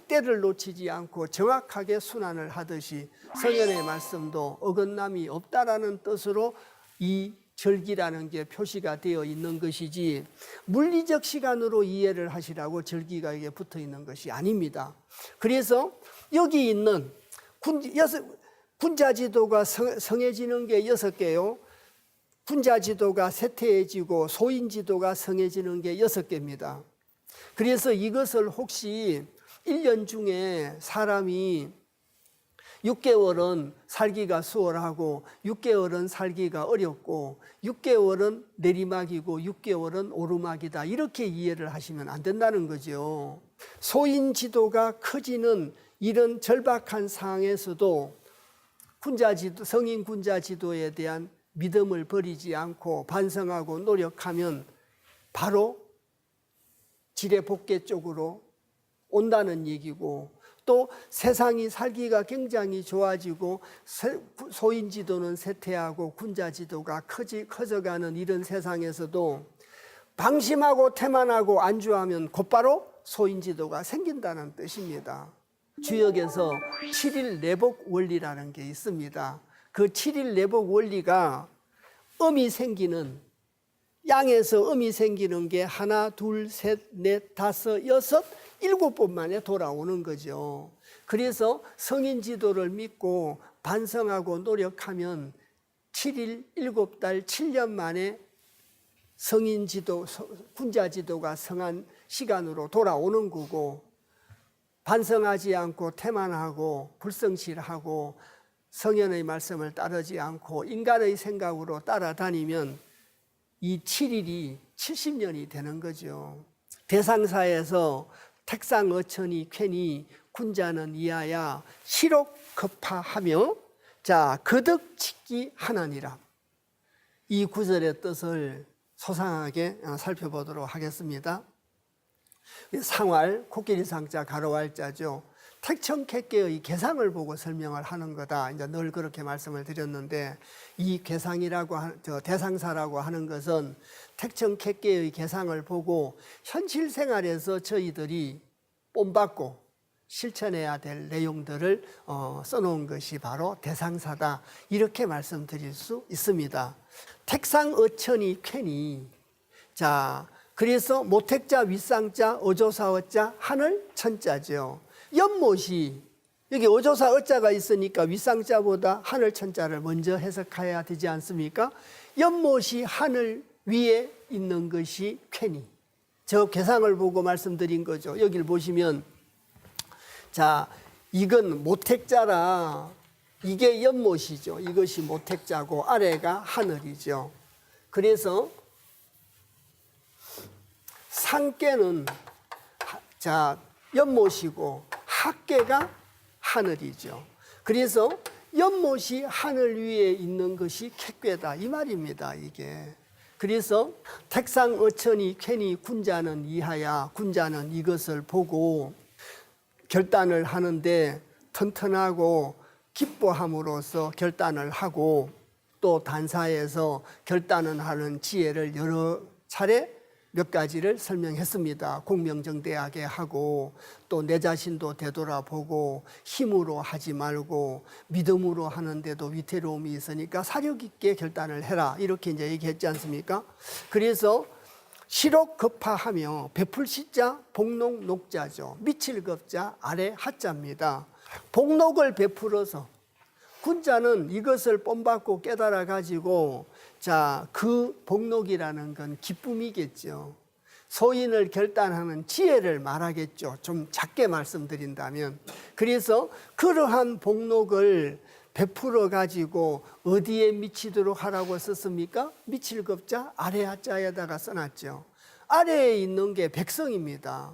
때를 놓치지 않고 정확하게 순환을 하듯이 성현의 말씀도 어긋남이 없다라는 뜻으로 이 절기라는 게 표시가 되어 있는 것이지 물리적 시간으로 이해를 하시라고 절기가 여기에 붙어 있는 것이 아닙니다. 그래서 여기 있는 군자지도가 성해지는 게 6개요. 군자지도가 쇠퇴해지고 소인지도가 성해지는 게 6개입니다. 그래서 이것을 혹시 1년 중에 사람이 6개월은 살기가 수월하고 6개월은 살기가 어렵고 6개월은 내리막이고 6개월은 오르막이다. 이렇게 이해를 하시면 안 된다는 거죠. 소인지도가 커지는 이런 절박한 상황에서도 성인 군자지도에 대한 믿음을 버리지 않고 반성하고 노력하면 바로 지뢰복개 쪽으로 온다는 얘기고 또 세상이 살기가 굉장히 좋아지고 소인지도는 쇠퇴하고 군자지도가 커져가는 이런 세상에서도 방심하고 태만하고 안주하면 곧바로 소인지도가 생긴다는 뜻입니다. 주역에서 7일 내복 원리라는 게 있습니다. 그 7일 내복 원리가 음이 생기는 양에서 음이 생기는 게 하나, 둘, 셋, 넷, 다섯, 여섯, 7번 만에 돌아오는 거죠. 그래서 성인 지도를 믿고 반성하고 노력하면 7일, 7달, 7년 만에 성인 지도, 군자 지도가 성한 시간으로 돌아오는 거고 반성하지 않고 태만하고 불성실하고 성현의 말씀을 따르지 않고 인간의 생각으로 따라다니면 이 7일이 70년이 되는 거죠. 대상사에서 택상어천이 쾌니 군자는 이하야 시록급하하며 자 거덕짓기 하나니라. 이 구절의 뜻을 소상하게 살펴보도록 하겠습니다. 상활, 코끼리 상자, 가로왈자죠. 택청객계의 계상을 보고 설명을 하는 거다. 이제 늘 그렇게 말씀을 드렸는데 이 계상이라고 대상사라고 하는 것은 택청객계의 계상을 보고 현실 생활에서 저희들이 본받고 실천해야 될 내용들을 써놓은 것이 바로 대상사다. 이렇게 말씀드릴 수 있습니다. 택상어천이 쾌니 자 그래서 모택자, 윗상자, 어조사어자, 하늘 천자죠. 연못이 여기 어조사 어자가 있으니까 윗상자보다 하늘 천자를 먼저 해석해야 되지 않습니까? 연못이 하늘 위에 있는 것이 쾌니. 저 계상을 보고 말씀드린 거죠. 여기를 보시면 자 이건 모택자라 이게 연못이죠. 이것이 모택자고 아래가 하늘이죠. 그래서 상계는 자 연못이고 하계가 하늘이죠. 그래서 연못이 하늘 위에 있는 것이 객괴다 이 말입니다. 이게. 그래서 택상 어천이 쾌니 군자는 이하야. 군자는 이것을 보고 결단을 하는데 튼튼하고 기뻐함으로써 결단을 하고 또 단사에서 결단을 하는 지혜를 여러 차례 몇 가지를 설명했습니다. 공명정대하게 하고 또 내 자신도 되돌아보고 힘으로 하지 말고 믿음으로 하는데도 위태로움이 있으니까 사력 있게 결단을 해라 이렇게 이제 얘기했지 않습니까? 그래서 시록급하하며 베풀 시자 복록 녹자죠. 미칠 급자 아래 하자입니다. 복록을 베풀어서 군자는 이것을 본받고 깨달아 가지고 자, 그 복록이라는 건 기쁨이겠죠. 소인을 결단하는 지혜를 말하겠죠. 좀 작게 말씀드린다면. 그래서 그러한 복록을 베풀어 가지고 어디에 미치도록 하라고 썼습니까? 미칠 급자 아래 하자에다가 써놨죠. 아래에 있는 게 백성입니다.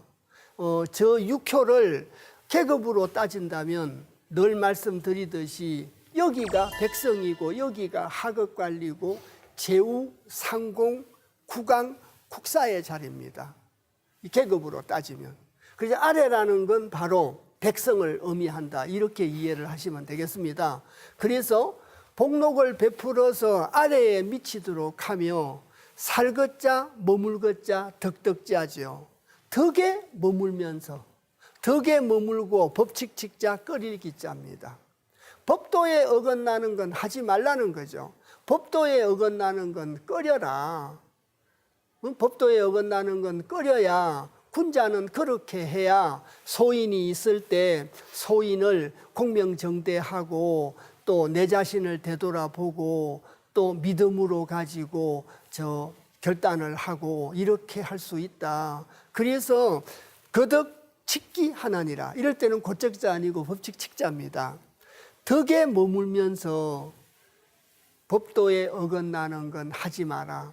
저 육효를 계급으로 따진다면 늘 말씀드리듯이 여기가 백성이고 여기가 하급관리고 제우, 상공, 국왕, 국사의 자리입니다. 이 계급으로 따지면. 그래서 아래라는 건 바로 백성을 의미한다. 이렇게 이해를 하시면 되겠습니다. 그래서 복록을 베풀어서 아래에 미치도록 하며 살것자, 머물것자, 덕덕자죠. 덕에 머물면서 덕에 머물고 법칙칙자, 끓이기자입니다. 법도에 어긋나는 건 하지 말라는 거죠. 법도에 어긋나는 건 꺼려라. 법도에 어긋나는 건 꺼려야 군자는 그렇게 해야 소인이 있을 때 소인을 공명정대하고 또 내 자신을 되돌아보고 또 믿음으로 가지고 저 결단을 하고 이렇게 할 수 있다. 그래서 거덕 칙기 하나니라. 이럴 때는 고적자 아니고 법칙 칙자입니다. 덕에 머물면서 법도에 어긋나는 건 하지 마라.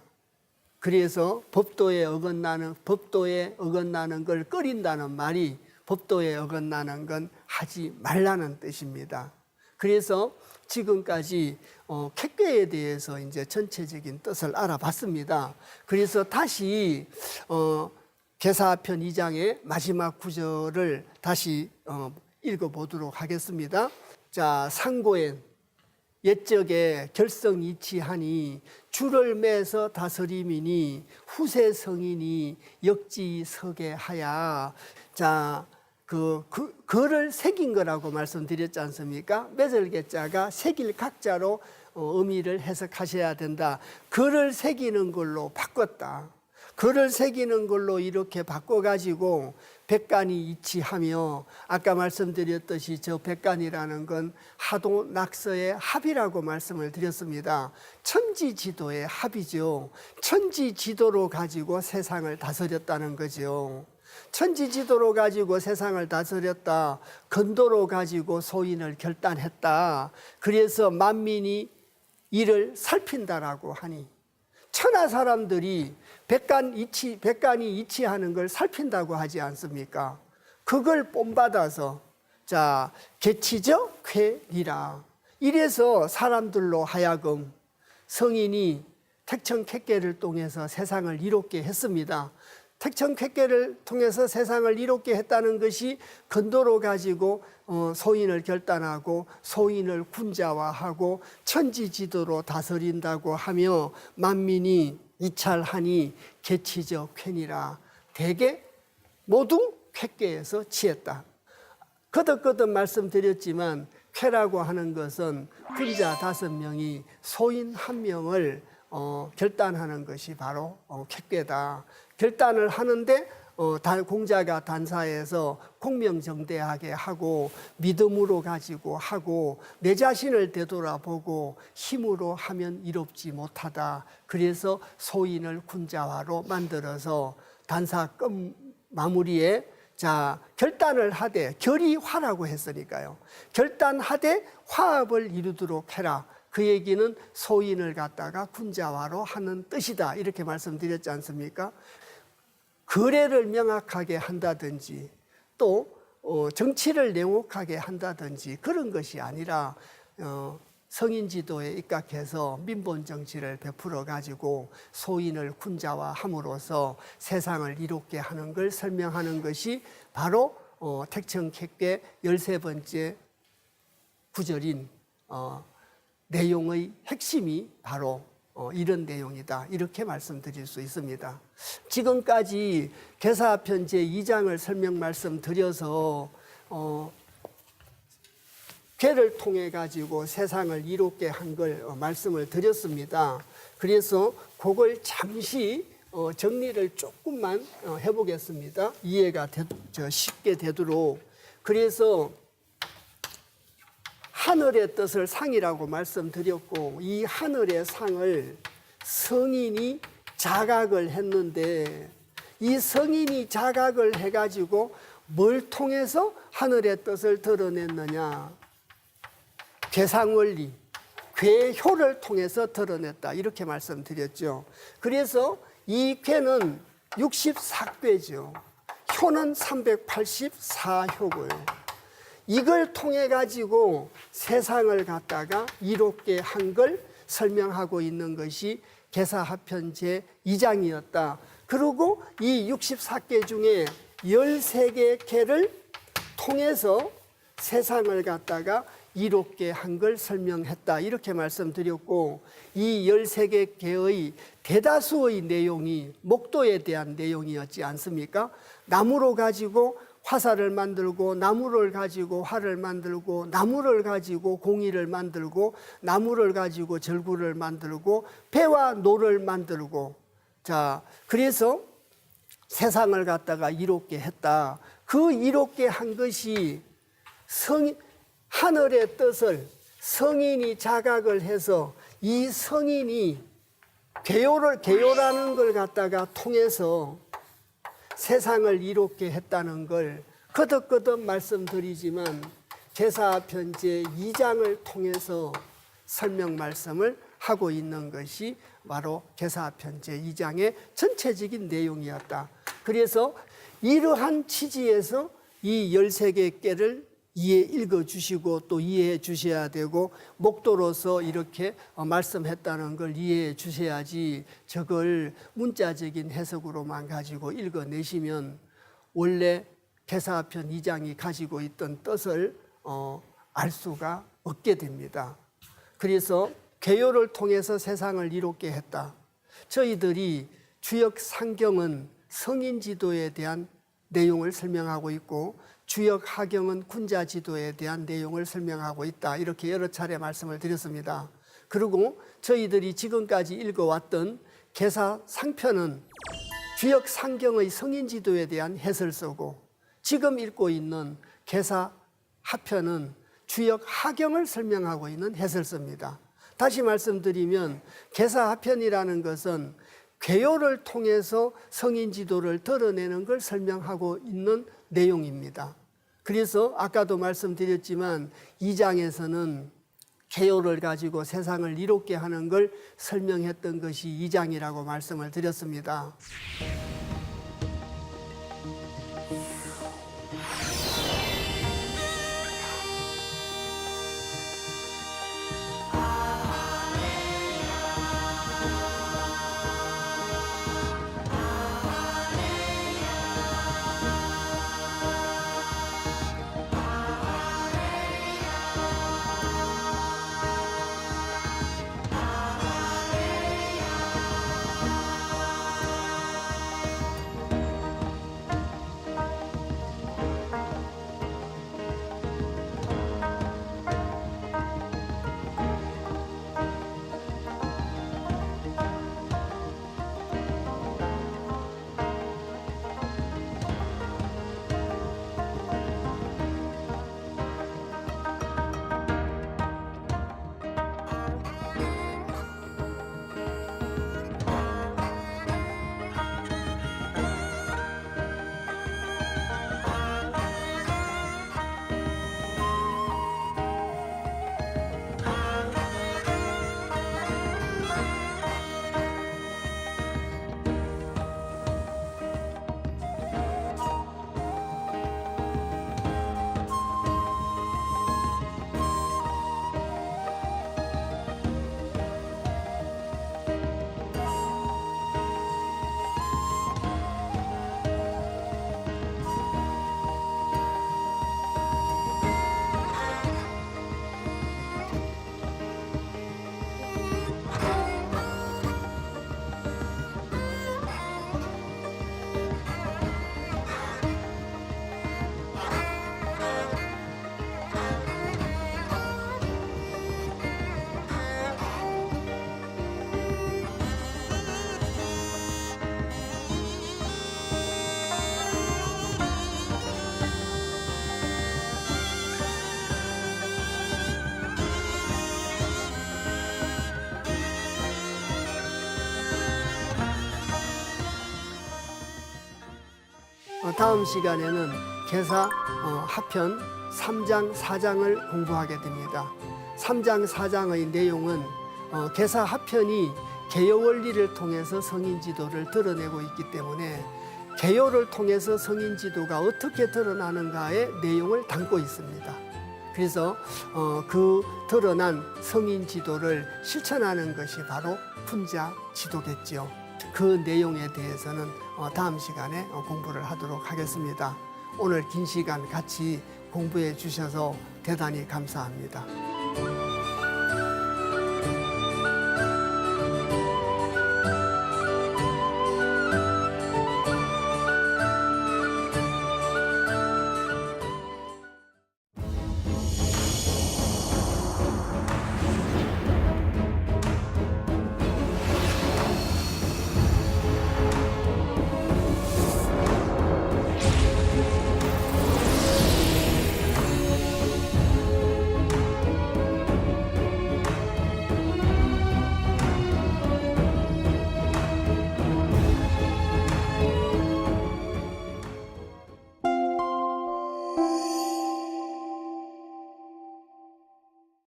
그래서 법도에 어긋나는 걸 꺼린다는 말이 법도에 어긋나는 건 하지 말라는 뜻입니다. 그래서 지금까지 객괴에 대해서 이제 전체적인 뜻을 알아봤습니다. 그래서 다시 계사편 2장의 마지막 구절을 다시 읽어보도록 하겠습니다. 자, 상고엔 옛적에 결성이치하니 주를 매서 다스림이니 후세 성인이 역지서게 하야. 자, 그를 새긴 거라고 말씀드렸지 않습니까? 매절개자가 새길 각자로 의미를 해석하셔야 된다. 그를 새기는 걸로 바꿨다. 그를 새기는 걸로 이렇게 바꿔가지고 백간이 이치하며 아까 말씀드렸듯이 저 백간이라는 건 하도 낙서의 합이라고 말씀을 드렸습니다. 천지지도의 합이죠. 천지지도로 가지고 세상을 다스렸다는 거죠. 천지지도로 가지고 세상을 다스렸다. 건도로 가지고 소인을 결단했다. 그래서 만민이 이를 살핀다라고 하니 천하 사람들이 백간이 이치하는 걸 살핀다고 하지 않습니까? 그걸 본받아서 자 개치적 쾌리라. 이래서 사람들로 하여금 성인이 택천쾌계를 통해서 세상을 이롭게 했습니다. 택천쾌계를 통해서 세상을 이롭게 했다는 것이 건도로 가지고 소인을 결단하고 소인을 군자화하고 천지지도로 다스린다고 하며 만민이 이찰하니 개치적 쾌니라. 대개 모두 쾌계에서 취했다. 거듭거듭 말씀드렸지만 쾌라고 하는 것은 군자 5명이 소인 1명을 결단하는 것이 바로 쾌계다. 결단을 하는데 공자가 단사에서 공명정대하게 하고 믿음으로 가지고 하고 내 자신을 되돌아보고 힘으로 하면 이롭지 못하다. 그래서 소인을 군자화로 만들어서 단사 끝 마무리에 자, 결단을 하되, 결의화라고 했으니까요. 결단하되 화합을 이루도록 해라. 그 얘기는 소인을 갖다가 군자화로 하는 뜻이다. 이렇게 말씀드렸지 않습니까? 거래를 명확하게 한다든지 또 정치를 냉혹하게 한다든지 그런 것이 아니라 성인 지도에 입각해서 민본 정치를 베풀어 가지고 소인을 군자화함으로써 세상을 이롭게 하는 걸 설명하는 것이 바로 택청객계 13번째 구절인 내용의 핵심이 바로 이런 내용이다. 이렇게 말씀드릴 수 있습니다. 지금까지 계사편 제2장을 설명 말씀드려서 괴를 통해 가지고 세상을 이롭게 한 걸 말씀을 드렸습니다. 그래서 그걸 잠시 정리를 조금만 해보겠습니다. 이해가 쉽게 되도록. 그래서 하늘의 뜻을 상이라고 말씀드렸고 이 하늘의 상을 성인이 자각을 했는데 이 성인이 자각을 해가지고 뭘 통해서 하늘의 뜻을 드러냈느냐? 괴상원리, 괴효를 통해서 드러냈다. 이렇게 말씀드렸죠. 그래서 이 괴는 64괴죠. 효는 384효고요. 이걸 통해 가지고 세상을 갖다가 이롭게 한 걸 설명하고 있는 것이 계사합편 제2장이었다. 그리고 이 64개 중에 13개 개를 통해서 세상을 갖다가 이롭게 한 걸 설명했다. 이렇게 말씀드렸고 이 13개 개의 대다수의 내용이 목도에 대한 내용이었지 않습니까? 나무로 가지고 화살을 만들고 나무를 가지고 활을 만들고 나무를 가지고 공의를 만들고 나무를 가지고 절구를 만들고 배와 노를 만들고 자 그래서 세상을 갖다가 이롭게 했다. 그 이롭게 한 것이 하늘의 뜻을 성인이 자각을 해서 이 성인이 개요라는 걸 갖다가 통해서 세상을 이롭게 했다는 걸 거듭거듭 말씀드리지만 계사편 제2장을 통해서 설명 말씀을 하고 있는 것이 바로 계사편 제2장의 전체적인 내용이었다. 그래서 이러한 취지에서 이 13개 께를 읽어주시고 또 이해해 주셔야 되고 목도로서 이렇게 말씀했다는 걸 이해해 주셔야지 저걸 문자적인 해석으로만 가지고 읽어내시면 원래 계사편 2장이 가지고 있던 뜻을 알 수가 없게 됩니다. 그래서 개요를 통해서 세상을 이롭게 했다. 저희들이 주역 상경은 성인 지도에 대한 내용을 설명하고 있고 주역 하경은 군자 지도에 대한 내용을 설명하고 있다. 이렇게 여러 차례 말씀을 드렸습니다. 그리고 저희들이 지금까지 읽어왔던 계사 상편은 주역 상경의 성인 지도에 대한 해설서고 지금 읽고 있는 계사 하편은 주역 하경을 설명하고 있는 해설서입니다. 다시 말씀드리면 계사 하편이라는 것은 괴요를 통해서 성인 지도를 드러내는 걸 설명하고 있는 내용입니다. 그래서 아까도 말씀드렸지만 2장에서는 개요를 가지고 세상을 이롭게 하는 걸 설명했던 것이 2장이라고 말씀을 드렸습니다. 다음 시간에는 계사 하편 3장 4장을 공부하게 됩니다. 3장 4장의 내용은 계사 하편이 개요 원리를 통해서 성인 지도를 드러내고 있기 때문에 개요를 통해서 성인 지도가 어떻게 드러나는가의 내용을 담고 있습니다. 그래서 그 드러난 성인 지도를 실천하는 것이 바로 훈자 지도겠지요. 그 내용에 대해서는 다음 시간에 공부를 하도록 하겠습니다. 오늘 긴 시간 같이 공부해 주셔서 대단히 감사합니다.